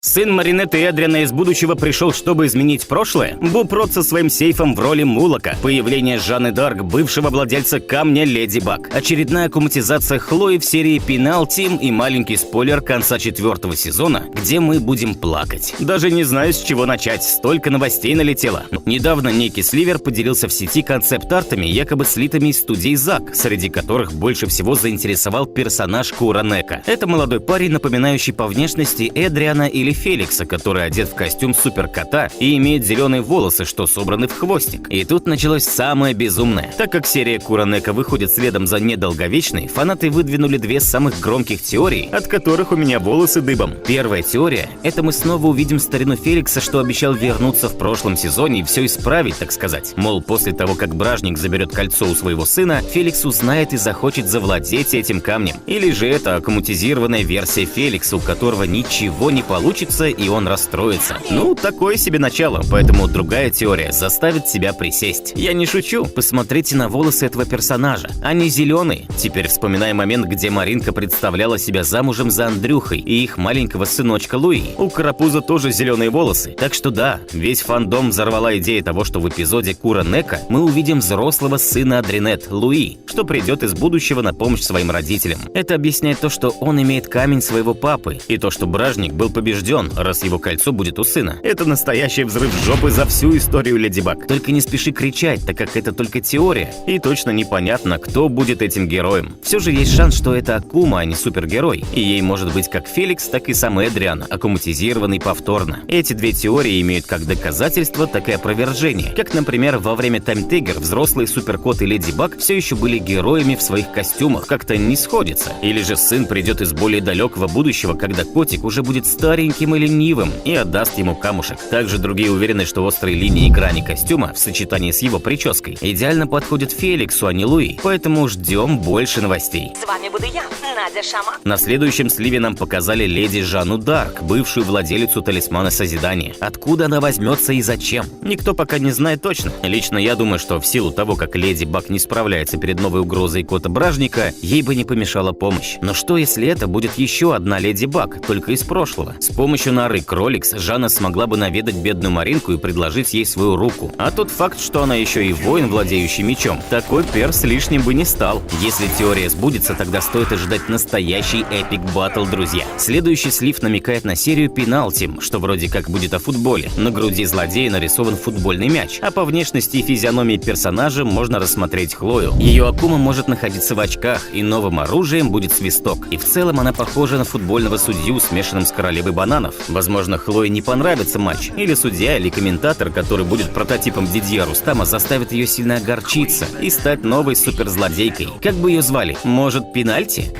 Сын Маринет и Эдриана из будущего пришел, чтобы изменить прошлое? Боб Рот со своим сейфом в роли Мулока. Появление Жанны Дарк, бывшего владельца камня Леди Баг. Очередная аккуматизация Хлои в серии «Пенальти» и маленький спойлер конца 4-го сезона, где мы будем плакать. Даже не знаю, с чего начать, столько новостей налетело. Недавно некий Сливер поделился в сети концепт-артами, якобы слитыми из студии Зак, среди которых больше всего заинтересовал персонаж Куранека. Это молодой парень, напоминающий по внешности Эдриана или Феликса, который одет в костюм суперкота и имеет зеленые волосы, что собраны в хвостик. И тут началось самое безумное. Так как серия Куранека выходит следом за Недолговечной, фанаты выдвинули две самых громких теории, от которых у меня волосы дыбом. Первая теория – это мы снова увидим старину Феликса, что обещал вернуться в прошлом сезоне и все исправить, так сказать. Мол, после того, как Бражник заберет кольцо у своего сына, Феликс узнает и захочет завладеть этим камнем. Или же это аккуматизированная версия Феликса, у которого ничего не получится, и он расстроится. Ну, такое себе начало, поэтому другая теория заставит себя присесть. Я не шучу, посмотрите на волосы этого персонажа. Они зеленые. Теперь вспоминаем момент, где Маринка представляла себя замужем за Андрюхой и их маленького сыночка Луи. У Карапуза тоже зеленые волосы. Так что да, весь фандом взорвала идея того, что в эпизоде Куранека мы увидим взрослого сына Адринет, Луи, что придет из будущего на помощь своим родителям. Это объясняет то, что он имеет камень своего папы, и то, что Бражник был побежден, раз его кольцо будет у сына. Это настоящий взрыв жопы за всю историю Леди Баг. Только не спеши кричать, так как это только теория, и точно непонятно, кто будет этим героем. Все же есть шанс, что это Акума, а не супергерой, и ей может быть как Феликс, так и сам Эдриан, аккуматизированный повторно. Эти две теории имеют как доказательство, так и опровержение. Как, например, во время Time Tiger взрослые суперкот и Леди Баг все еще были героями в своих костюмах, как-то не сходится. Или же сын придет из более далекого будущего, когда котик уже будет стареньким и ленивым и отдаст ему камушек. Также другие уверены, что острые линии и грани костюма в сочетании с его прической идеально подходят Феликсу, а не Луи. Поэтому ждем больше новостей. С вами буду я, Надя Шама. На следующем сливе нам показали леди Жанну Дарк, бывшую владелицу талисмана Созидания. Откуда она возьмется и зачем? Никто пока не знает точно. Лично я думаю, что в силу того, как Леди Баг не справляется перед новой угрозой кота Бражника, ей бы не помешала помощь. Но что если это будет еще одна Леди Баг, только из прошлого? С помощью норы Кроликс Жанна смогла бы наведать бедную Маринку и предложить ей свою руку. А тот факт, что она еще и воин, владеющий мечом, такой перс лишним бы не стал. Если теория сбудется, тогда стоит ожидать настоящий эпик баттл, друзья. Следующий слив намекает на серию «Пенальти», что вроде как будет о футболе. На груди злодея нарисован футбольный мяч, а по внешности и физиономии персонажа можно рассмотреть Хлою. Ее Акума может находиться в очках, и новым оружием будет свисток. И в целом она похожа на футбольного судью, смешанным с королевой бананов. Возможно, Хлое не понравится матч, или судья, или комментатор, который будет прототипом Дидье Рустама, заставит ее сильно огорчиться и стать новой суперзлодейкой. Как бы ее звали? Может, Пенальти?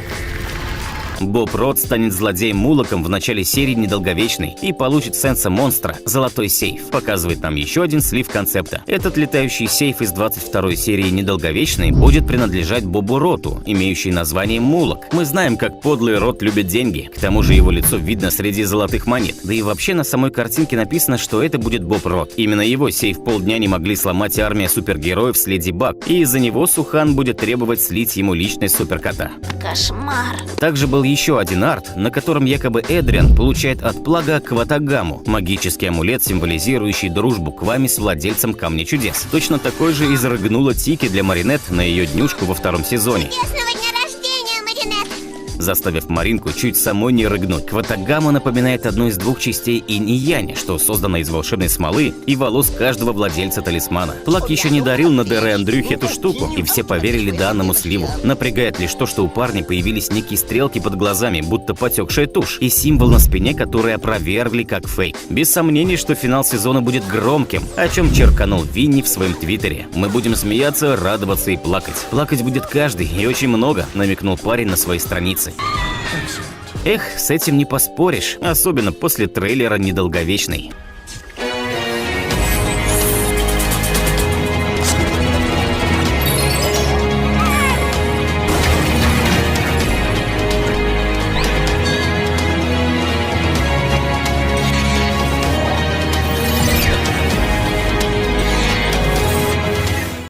Боб Рот станет злодеем Мулоком в начале серии Недолговечной и получит сенса монстра «Золотой сейф». Показывает нам еще один слив концепта. Этот летающий сейф из 22-й серии Недолговечной будет принадлежать Бобу Роту, имеющий название Мулок. Мы знаем, как подлый Рот любит деньги. К тому же его лицо видно среди золотых монет. Да и вообще на самой картинке написано, что это будет Боб Рот. Именно его сейф полдня не могли сломать армия супергероев с Леди Баг, и из-за него Сухан будет требовать слить ему личность суперкота. Кошмар. Также был еще один арт, на котором якобы Эдриан получает от плага Кватагаму, магический амулет, символизирующий дружбу Квами с владельцем Камня Чудес. Точно такой же изрыгнула Тики для Маринет на ее днюшку во втором сезоне, заставив Маринку чуть самой не рыгнуть. Кватагама напоминает одну из двух частей инь и янь, что создана из волшебной смолы и волос каждого владельца талисмана. Плаг еще не дарил на ДР Андрюхе эту штуку, и все поверили данному сливу. Напрягает лишь то, что у парня появились некие стрелки под глазами, будто потекшая тушь, и символ на спине, который опровергли как фейк. Без сомнений, что финал сезона будет громким, о чем черканул Винни в своем твиттере. Мы будем смеяться, радоваться и плакать. Плакать будет каждый, и очень много, намекнул парень на своей странице. Эх, с этим не поспоришь, особенно после трейлера Недолговечной.